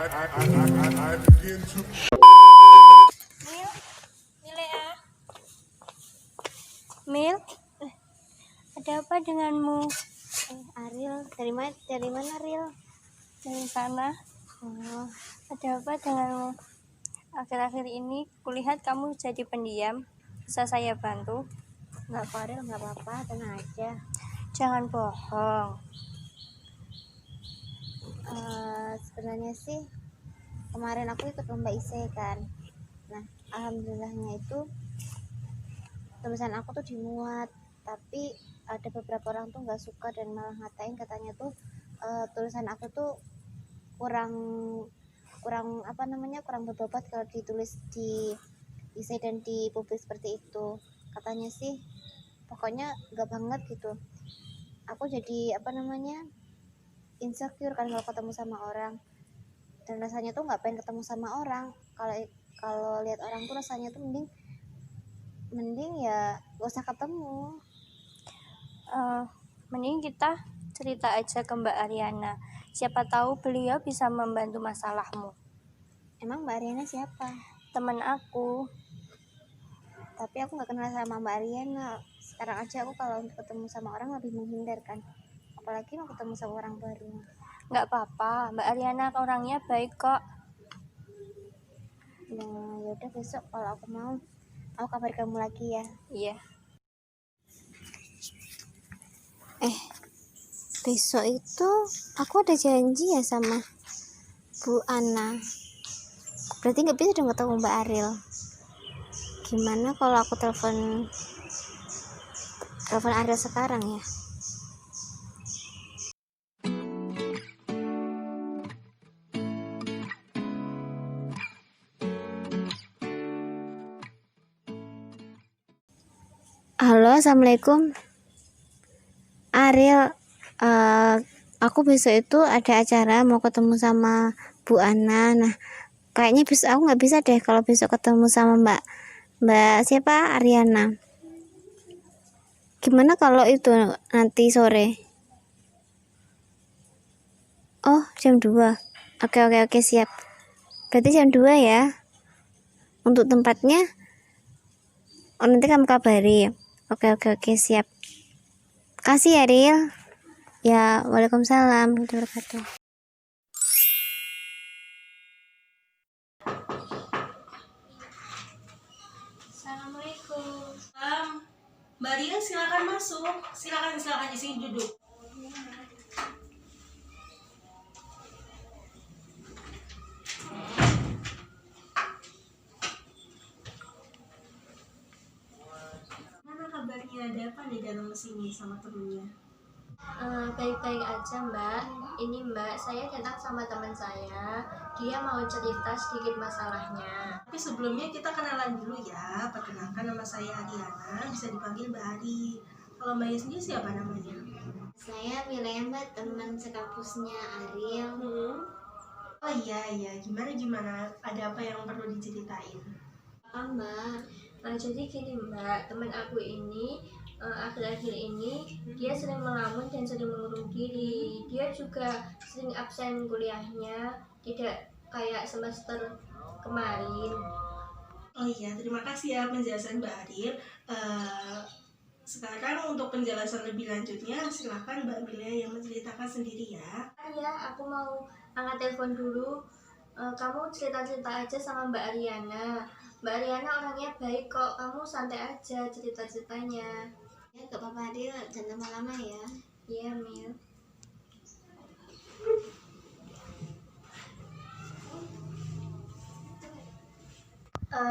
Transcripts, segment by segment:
Mil, ada apa denganmu? Ariel, dari mana Ariel? Dari sana. Oh, Ada apa denganmu? Akhir-akhir ini kulihat kamu jadi pendiam. Bisa saya bantu? nggak kok Ariel, nggak apa-apa, tenang aja. Jangan bohong. Sebenarnya sih kemarin aku ikut lomba ISE kan. Nah, alhamdulillahnya itu tulisan aku tuh dimuat, tapi ada beberapa orang tuh nggak suka dan malah ngatain, katanya tuh tulisan aku tuh kurang kurang berbobot kalau ditulis di ISE dan dipublis seperti itu. Katanya sih pokoknya nggak banget gitu. Aku jadi insecure kan kalau ketemu sama orang, dan rasanya tuh nggak pengen ketemu sama orang. Kalau lihat orang tuh rasanya tuh mending ya gak usah ketemu. Mending kita cerita aja ke Mbak Ariana. Siapa tahu beliau bisa membantu masalahmu. Emang Mbak Ariana siapa? Teman aku. Tapi aku nggak kenal sama Mbak Ariana. Sekarang aja aku kalau untuk ketemu sama orang lebih menghindar kan, apalagi mau ketemu sama orang baru. Nggak apa-apa, Mbak Ariana orangnya baik kok. Nah, yaudah besok kalau aku mau kabar kamu lagi ya. Iya. Besok itu aku ada janji ya sama Bu Ana. Berarti nggak bisa dong ketemu Mbak Ariel. Gimana kalau aku telepon Ariel sekarang ya? Halo, assalamualaikum Ariel. Aku besok itu ada acara mau ketemu sama Bu Ana. Nah, kayaknya besok aku nggak bisa deh kalau besok ketemu sama Mbak siapa, Ariana. Gimana kalau itu nanti sore? Oh, jam 2. Oke, siap. Berarti jam 2 ya. Untuk tempatnya nanti kamu kabari. Oke, siap. Kasih ya, Ariel. Ya, waalaikumsalam warahmatullahi wabarakatuh. Assalamualaikum. Mbak Ria, silakan masuk. Silakan di sini duduk. Mana kabarnya? Ada apa nih datang ke sini sama temennya? Baik-baik aja Mbak. Ini Mbak, saya datang sama teman saya. Dia mau cerita sedikit masalahnya. Tapi sebelumnya kita kenalan dulu ya. Perkenalkan, nama saya Ariana, bisa dipanggil Mbak Ari. Kalau Mbaknya sendiri siapa namanya? Saya Milea, Mbak, teman sekampusnya Ariel. Oh iya, gimana? Ada apa yang perlu diceritain? Mbak? Jadi gini Mbak, teman aku ini akhir-akhir ini dia sering melamun dan sering mengurung diri. Dia juga sering absen kuliahnya, tidak kayak semester kemarin. Oh iya, terima kasih ya penjelasan Mbak Arif. Sekarang untuk penjelasan lebih lanjutnya, silahkan Mbak Milea yang menceritakan sendiri ya. Ya, aku mau angkat telepon dulu. Kamu cerita-cerita aja sama Mbak Ariana. Mbak Ariana orangnya baik kok, kamu santai aja cerita-ceritanya. Ya, gak apa-apa Ariel, jangan lama-lama ya. Iya, Mil.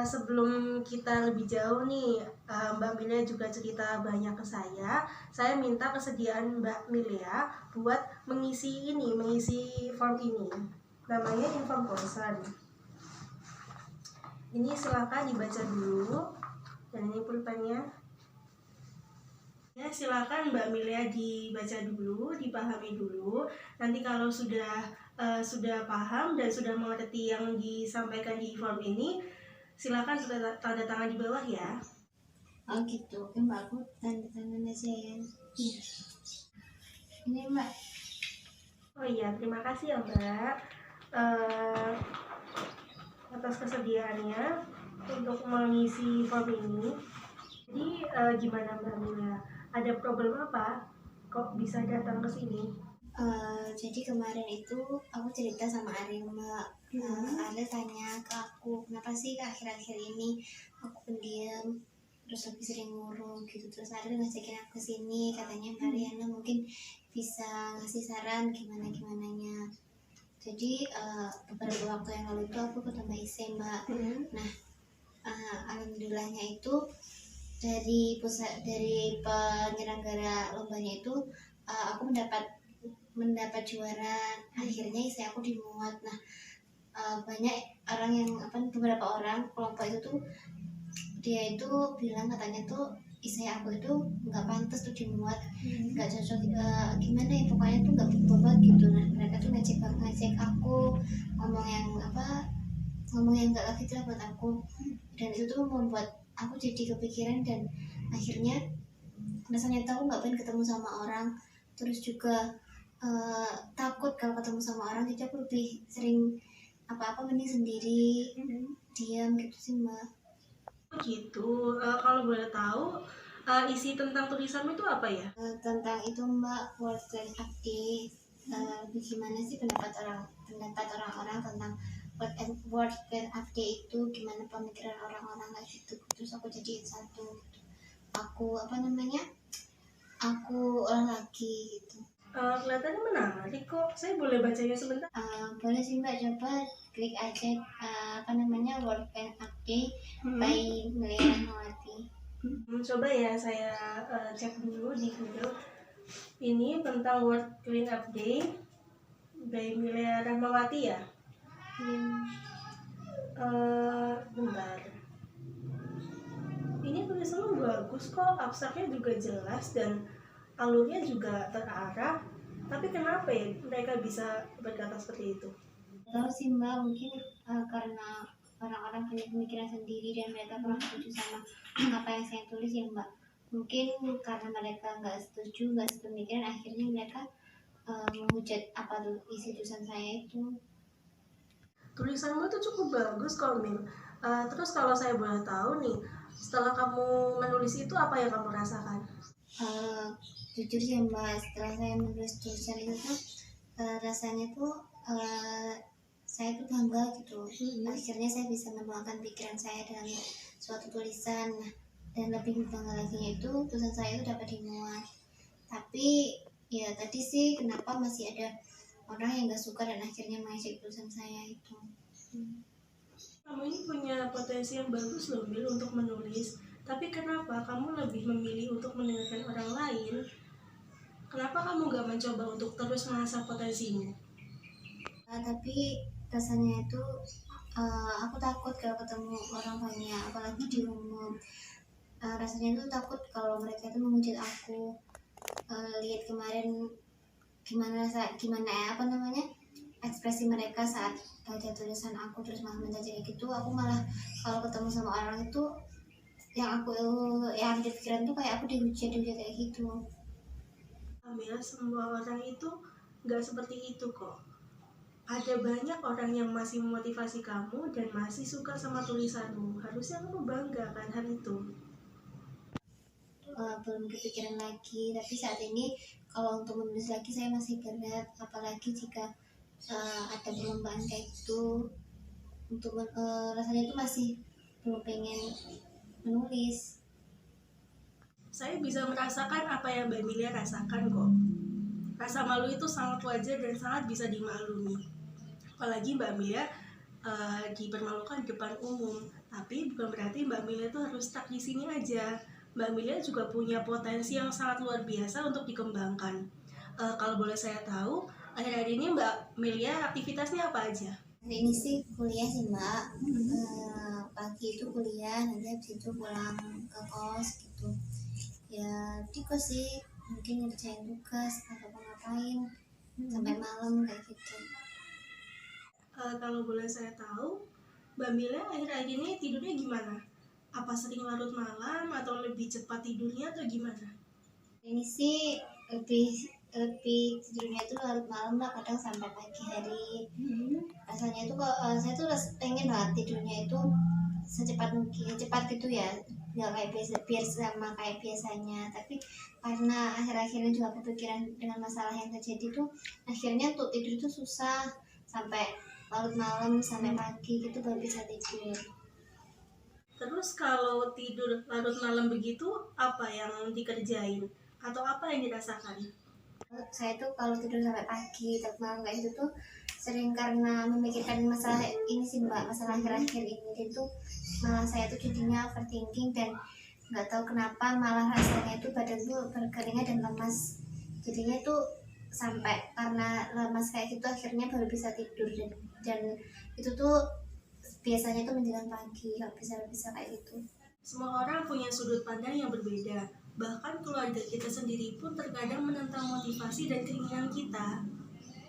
Sebelum kita lebih jauh nih, Mbak Milea juga cerita banyak ke saya. Saya minta kesediaan Mbak Milea buat mengisi form ini. Namanya inform concern. Ini silakan dibaca dulu. Dan ini pulpennya. Ya, silakan Mbak Milea dibaca dulu, dipahami dulu. Nanti kalau sudah paham dan sudah mengerti yang disampaikan di form ini, silakan tanda tangan di bawah ya. Oh gitu, oke Mbak, aku tanda tangan aja ya. Iya. Ini Mbak. Oh iya, terima kasih ya Mbak. atas kesediaannya untuk mengisi form ini. Jadi gimana Mbak Mila? Ada problem apa? Kok bisa datang ke sini? Jadi kemarin itu aku cerita sama Ari Mbak. Ari tanya ke aku, kenapa sih akhir-akhir ini aku pendiam, terus lebih sering ngurung gitu. Terus Ari ngajakin aku ke sini, katanya Mariana mungkin bisa ngasih saran gimana-gimananya. Jadi beberapa waktu yang lalu itu aku ketemu Mbak Ise Mbak. Nah, alhamdulillahnya itu dari penyelenggara lombanya itu aku mendapat juara. Akhirnya isi aku dimuat. Nah, banyak orang yang beberapa orang kelompok itu tuh dia itu bilang katanya tuh isi aku itu nggak pantas tuh dimuat, nggak cocok, gimana ya pokoknya tuh nggak bobot gitu. Nah, mereka tuh ngecek aku, ngomong yang nggak lagi lah buat aku, dan itu tuh membuat aku jadi kepikiran dan akhirnya rasanya tuh aku nggak pengen ketemu sama orang, terus juga takut kalau ketemu sama orang, jadi aku lebih sering apa-apa mending sendiri, diam gitu sih Mbak. Gitu. Kalau boleh tahu isi tentang tulisanmu itu apa ya? Tentang itu Mbak, world class update, gimana sih pendapat orang-orang tentang world class update itu, gimana pemikiran orang-orang kayak gitu. Terus aku jadi satu, aku olah lagi gitu. Kelihatannya menarik kok. Saya boleh bacanya sebentar? Boleh sih Mbak, coba klik aja world class update by Melia Rahmawati. Coba ya saya cek dulu di Google. Ini tentang World Clean Up Day by Melia Rahmawati ya. Bentar. Ini tulisannya bagus kok, abstraknya juga jelas dan alurnya juga terarah. Tapi kenapa ya mereka bisa berkata seperti itu? Tahu sih Mbak, mungkin karena orang-orang punya pemikiran sendiri dan mereka kurang setuju sama apa yang saya tulis ya Mbak. Mungkin karena mereka nggak setuju, nggak sepemikiran, akhirnya mereka menghujat apa tuh isi tulisan saya itu. Tulisanmu itu cukup bagus kok Mil. Terus kalau saya boleh tahu nih, setelah kamu menulis itu apa yang kamu rasakan? Jujur ya Mbak, setelah saya menulis tulisan itu tuh rasanya tuh saya tuh bangga gitu. Akhirnya saya bisa menuangkan pikiran saya dalam suatu tulisan. Nah, dan lebih bangga lagi itu tulisan saya itu dapat dimuat. Tapi ya tadi sih kenapa masih ada orang yang gak suka dan akhirnya mengejek tulisan saya itu. Kamu ini punya potensi yang bagus loh Mil untuk menulis. Tapi kenapa kamu lebih memilih untuk mendengarkan orang lain? Kenapa kamu gak mencoba untuk terus mengasah potensimu? Tapi rasanya itu aku takut kalau ketemu orang banyak, apalagi di umum. Rasanya itu takut kalau mereka itu menghujat aku. Lihat kemarin gimana ekspresi mereka saat baca tulisan aku terus malah mencaci gitu. Aku malah kalau ketemu sama orang itu yang di pikiran tuh kayak aku dihujat kayak gitu. Amel, semua orang itu gak seperti itu kok. Ada banyak orang yang masih memotivasi kamu dan masih suka sama tulisanmu. Harusnya kamu bangga kan hal itu. Belum kepikiran lagi, tapi saat ini kalau untuk menulis lagi saya masih berat, apalagi jika ada perlombaan kayak gitu. Untuk rasanya itu masih belum pengen menulis. Saya bisa merasakan apa yang Mbak Emilia rasakan kok. Rasa malu itu sangat wajar dan sangat bisa dimaklumi. Apalagi Mbak Emilia dipermalukan di depan umum. Tapi bukan berarti Mbak Emilia itu harus stuck di sini aja. Mbak Emilia juga punya potensi yang sangat luar biasa untuk dikembangkan. Kalau boleh saya tahu, akhir-akhir ini Mbak Emilia aktivitasnya apa aja? Ini sih kuliah sih Mbak. Pagi itu kuliah, nanti habis itu pulang ke kos gitu. Ya di kos sih, mungkin ngerjain tugas atau ngapain sampai malam kayak gitu. Kalau boleh saya tahu, Mbak Emilia akhir-akhir ini tidurnya gimana? Apa sering larut malam atau lebih cepat tidurnya atau gimana? Ini sih lebih tidurnya itu larut malam lah, kadang sampai pagi hari. Rasanya awalnya itu saya tuh pengen banget tidurnya itu secepat mungkin, cepat gitu ya, nggak kayak biasa, biar sama kayak biasanya. Tapi karena akhir-akhirnya juga kepikiran dengan masalah yang terjadi tuh, akhirnya untuk tidur itu susah, sampai larut malam sampai pagi gitu baru bisa tidur. Terus kalau tidur larut malam begitu, apa yang dikerjain? Atau apa yang dirasakan? Saya tuh kalau tidur sampai pagi atau malam kayak gitu tuh sering karena memikirkan masalah ini sih mbak, masalah akhir-akhir ini itu malah saya tuh jadinya overthinking, dan nggak tahu kenapa malah rasanya itu badan tuh berkeringat dan lemas. Jadinya tuh sampai karena lemas kayak gitu akhirnya baru bisa tidur, dan itu tuh biasanya tuh menjelang pagi kalau bisa kayak gitu. Semua orang punya sudut pandang yang berbeda. Bahkan keluarga kita sendiri pun terkadang menentang motivasi dan keinginan kita.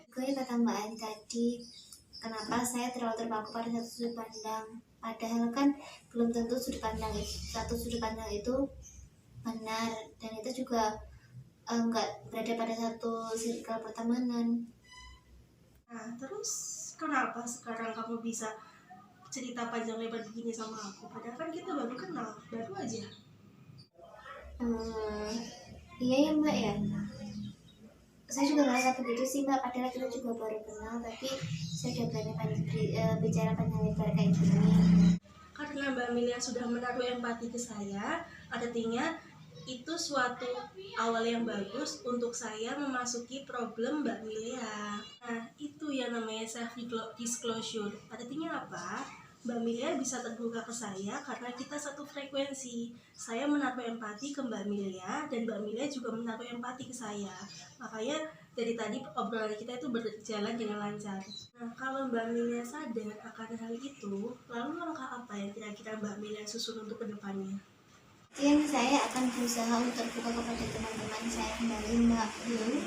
Gue kata Mbak Ani tadi, kenapa saya terlalu terpaku pada satu sudut pandang, padahal kan belum tentu satu sudut pandang itu benar, dan itu juga enggak berada pada satu circle pertemanan. Nah, terus kenapa sekarang kamu bisa cerita panjang lebar begini sama aku? Padahal kan kita baru kenal, baru aja. Iya ya Mbak ya, saya juga ngerasa begitu sih Mbak, padahal kita juga baru kenal, tapi saya udah berani bicara panjang lebar kayak gini. Karena Mbak Milia sudah menaruh empati ke saya, artinya itu suatu awal yang bagus untuk saya memasuki problem Mbak Milia. Nah, itu yang namanya self disclosure. Artinya apa? Mbak Milia bisa terbuka ke saya karena kita satu frekuensi. Saya menaruh empati ke Mbak Milia dan Mbak Milia juga menaruh empati ke saya. Makanya dari tadi obrolan kita itu berjalan dengan lancar. Nah, kalau Mbak Milia sadar akan hal itu, lalu langkah apa yang kira-kira Mbak Milia susun untuk kedepannya? Yang saya akan berusaha untuk buka kepada teman-teman saya kembali Mbak,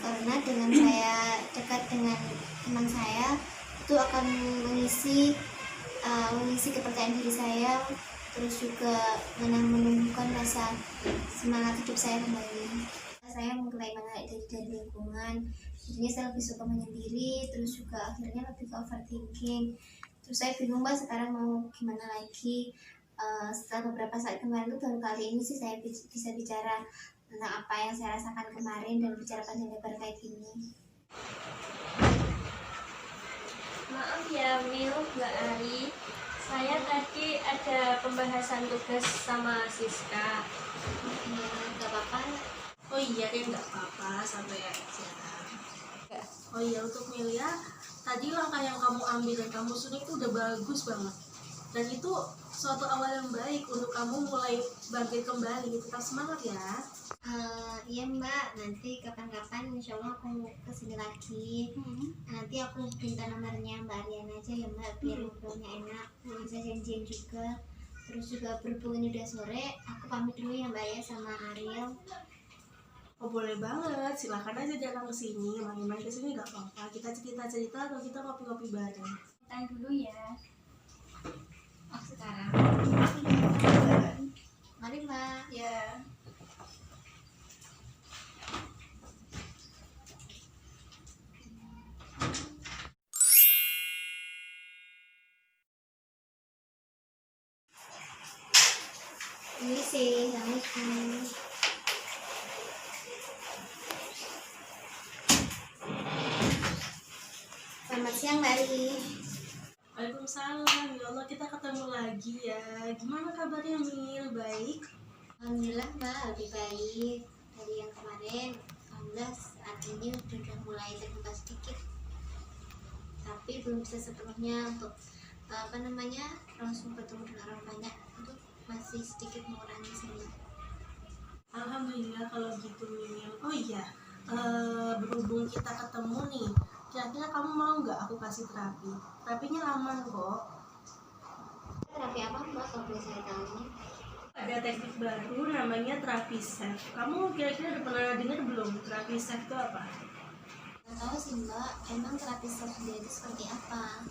karena dengan saya dekat dengan teman saya itu akan mengisi kepercayaan diri saya, terus juga menumbuhkan rasa semangat hidup saya kembali. Saya mulai menarik dari lingkungan, jadinya saya lebih suka menyendiri, terus juga akhirnya lebih ke overthinking. Terus saya bingung Mbak sekarang mau gimana lagi. Setelah beberapa saat kemarin itu baru kali ini sih saya bisa bicara tentang apa yang saya rasakan kemarin dan bicara panjang lebar kayak gini. Maaf ya Mil, Mbak Ari, saya tadi ada pembahasan tugas sama Siska. Iya, nggak apa-apa. Oh iya deh, nggak apa-apa, sampai aja. Oh iya, untuk Milia, tadi langkah yang kamu ambil dan kamu susun itu udah bagus banget. Dan itu suatu awal yang baik untuk kamu mulai bangkit kembali. Tetap semangat ya. Iya Mbak, nanti kapan-kapan insya Allah aku kesini lagi. Nanti aku minta nomornya Mbak Ariana aja ya Mbak, biar ngobrolnya enak, bisa janjian juga. Terus juga berhubung ini udah sore, aku pamit dulu ya Mbak ya sama Ariel. Oh boleh banget, silakan aja datang ke sini, main-main ke sini nggak apa-apa. Kita cerita-cerita atau kita ngopi-ngopi bareng. Tahan dulu ya. Oh sekarang. Mari Mbak. Ya. Ini sih, Assalamualaikum. Selamat siang Mbak Ari. Waalaikumsalam, ya Allah kita ketemu lagi ya. Gimana kabarnya Mil? Baik? Alhamdulillah Mbak, lebih baik dari yang kemarin. Alhamdulillah saat ini udah mulai terbuka sedikit, tapi belum bisa sepenuhnya untuk langsung bertemu dengan orang banyak, untuk masih sedikit mengurangi sini. Alhamdulillah kalau gitu Mil. Oh iya, berhubung kita ketemu nih, kira-kira kamu mau nggak aku kasih terapi? Terapinya aman kok. Terapi apa Mbak kalau boleh saya tahu? Ada teknik baru namanya terapi self. Kamu kira-kira udah pernah dengar belum? Terapi self itu apa? Nggak tahu sih Mbak, emang terapi self sendiri itu seperti apa?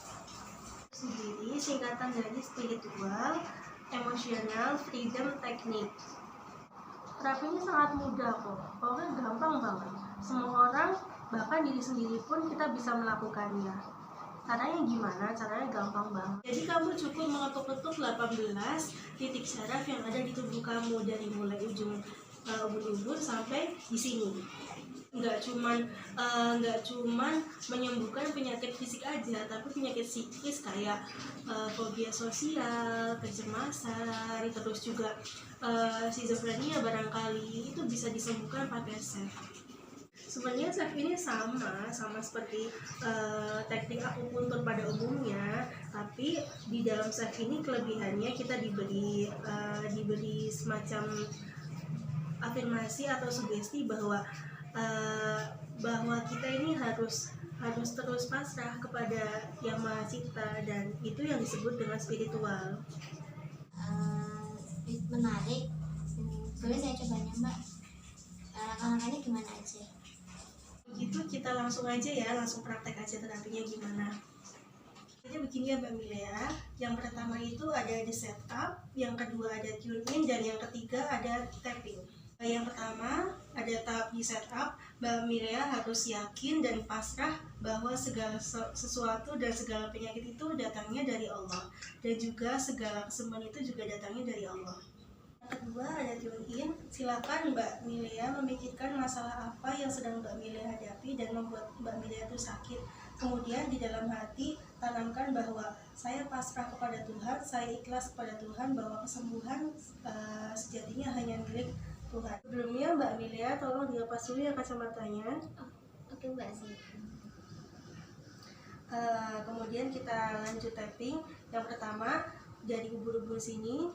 Sendiri singkatan dari spiritual, emotional, freedom technique. Terapinya sangat mudah kok, pokoknya gampang banget. Semua orang, bahkan diri sendiri pun kita bisa melakukannya. Caranya gimana? Caranya gampang banget. Jadi kamu cukup mengetuk-ketuk 18 titik syaraf yang ada di tubuh kamu dari mulai ujung ubun-ubun sampai di sini. Nggak cuman menyembuhkan penyakit fisik aja, tapi penyakit psikis kayak fobia sosial, kecemasan, terus juga skizofrenia barangkali itu bisa disembuhkan pakai SEF. Sebenarnya SEF ini sama seperti teknik akupuntur pada umumnya, tapi di dalam SEF ini kelebihannya kita diberi semacam afirmasi atau sugesti bahwa kita ini harus terus pasrah kepada Yang Maha Cipta, dan itu yang disebut dengan spiritual. Menarik. Boleh saya cobanya Mbak? Langkah-langkahnya gimana aja? Gitu kita langsung aja ya, langsung praktek aja terapinya gimana. Jadi begini ya Mbak Milea, yang pertama itu ada di setup, yang kedua ada tune in, dan yang ketiga ada tapping. Yang pertama ada tahap di setup. Mbak Milea harus yakin dan pasrah bahwa segala sesuatu dan segala penyakit itu datangnya dari Allah, dan juga segala kesembuhan itu juga datangnya dari Allah. Yang kedua ada tune in. Silakan Mbak Milea memikirkan masalah apa yang sedang Mbak Milea hadapi dan membuat Mbak Milea itu sakit. Kemudian di dalam hati tanamkan bahwa saya pasrah kepada Tuhan, saya ikhlas kepada Tuhan, bahwa kesembuhan sejatinya hanya milik Tuhan. Sebelumnya Mbak Milea tolong dilepas dulu ya kacamatanya. Oke Mbak sih. Kemudian kita lanjut tapping. Yang pertama dari ubun-ubun sini,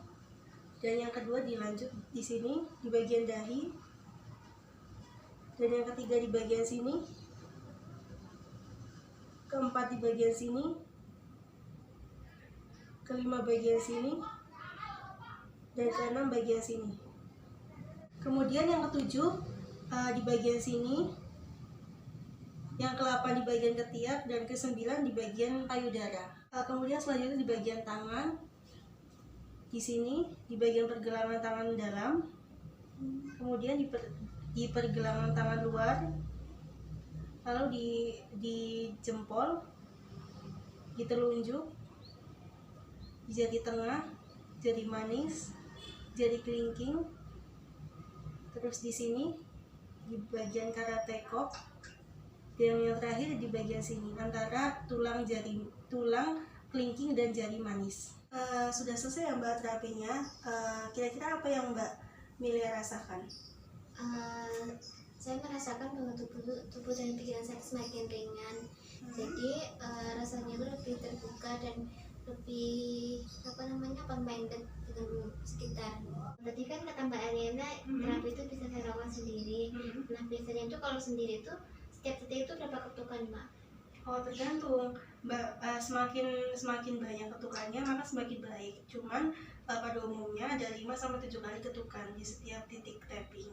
dan yang kedua dilanjut di sini di bagian dahi, dan yang ketiga di bagian sini, keempat di bagian sini, kelima bagian sini, dan keenam bagian sini. Kemudian yang ketujuh di bagian sini, yang ke-8 di bagian ketiak, dan ke-9 di bagian payudara. Kemudian selanjutnya di bagian tangan, di sini di bagian pergelangan tangan dalam, kemudian di pergelangan tangan luar, lalu di jempol, di telunjuk, di jari tengah, jari manis, jari kelingking, terus di sini di bagian karatekop, dan yang terakhir di bagian sini antara tulang kelingking dan jari manis. Sudah selesai ya Mbak terapinya. Kira-kira apa yang Mbak Milea rasakan? Saya merasakan bahwa tubuh dan pikiran saya semakin ringan. Jadi rasanya itu lebih terbuka dan lebih minded dengan sekitar. Tadi kan kata Mbak Ariana, terapi itu bisa saya lakukan sendiri. Nah biasanya itu kalau sendiri itu setiap detik itu berapa ketukan Mbak? Oh tergantung Mbak, semakin banyak ketukannya maka semakin baik. Cuman pada umumnya ada 5-7 kali ketukan di setiap titik tapping.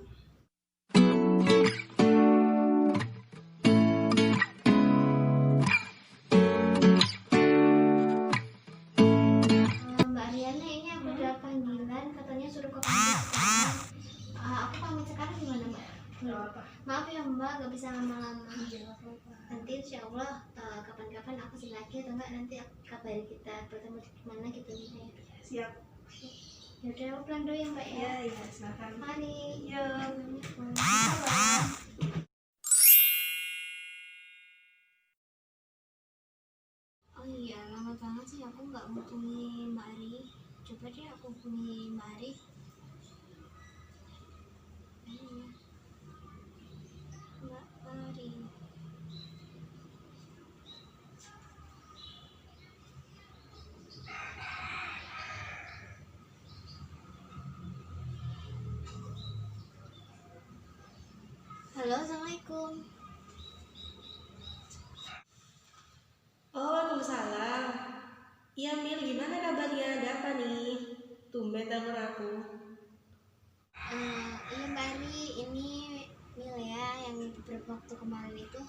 Mbak Ariana, ini aku udah panggilan, katanya suruh ke pamit sekarang. Aku pamit sekarang gimana Mbak? Maaf ya Mbak, gak bisa lama-lama. Nanti insya Allah kapan-kapan aku sini lagi, atau enggak nanti kabari kita bertemu di mana gitu nih. Siap. Yaudah, aku pulang dulu ya Mbak ya. Iya, silakan. Mari. Yuk. Oh iya, lama banget sih aku nggak hubungi Mbak Ari. Coba deh aku hubungi Mbak Ari. Mbak Ari. Halo, assalamualaikum. Oh, waalaikumsalam. Iya Mil, gimana kabarnya? Ada apa nih? Tumben telepon aku. Iya Mbak Ari, ini Mil ya, yang beberapa waktu kemarin itu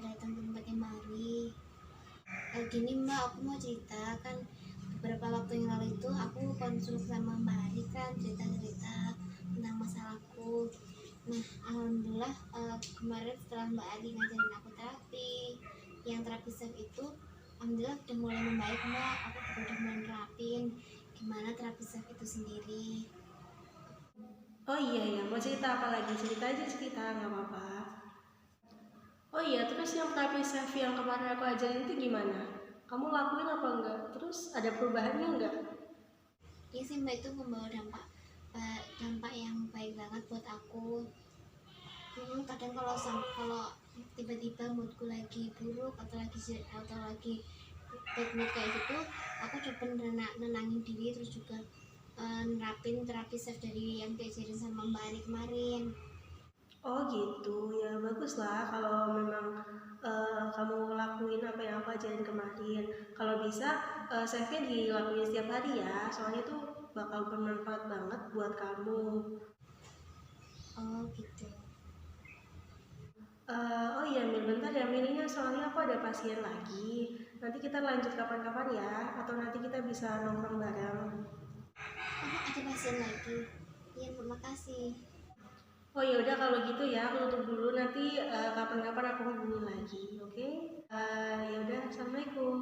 datang ke tempatnya Mbak Ari. Gini Mbak, aku mau cerita kan, beberapa waktu yang lalu itu aku konsul sama Mbak Ari kan, cerita-cerita tentang masalahku. Nah, alhamdulillah kemarin setelah Mbak Ari ngajarin aku terapi, yang terapi self itu alhamdulillah udah mulai membaik Mbak. Aku juga udah mulai nerapin gimana terapi self itu sendiri. Oh iya ya, mau cerita apa lagi? Cerita aja cerita, nggak apa-apa. Oh iya, terus yang terapi self yang kemarin aku ajarin itu gimana? Kamu lakuin apa enggak? Terus ada perubahannya enggak? Iya sih Mbak, itu membawa dampak yang baik banget buat aku. Kadang kalau tiba-tiba moodku lagi buruk atau lagi bad mood kayak gitu, aku coba nenangin diri, terus juga nerapin terapi self dari yang diajarin sama Mbak Ani kemarin. Oh gitu, ya bagus lah kalau memang kamu lakuin apa yang aku ajarin kemarin. Kalau bisa, selfie dilakuin setiap hari ya, soalnya tuh bakal bermanfaat banget buat kamu. Oh gitu. Oh iya Mil, bentar ya Milnya, soalnya aku ada pasien lagi. Nanti kita lanjut kapan-kapan ya, atau nanti kita bisa nongkrong bareng. Oh, ada pasien lagi. Iya, terima kasih. Oh ya udah kalau gitu ya, aku tutup dulu. Nanti kapan-kapan aku hubungin lagi, oke? Ya udah, assalamualaikum.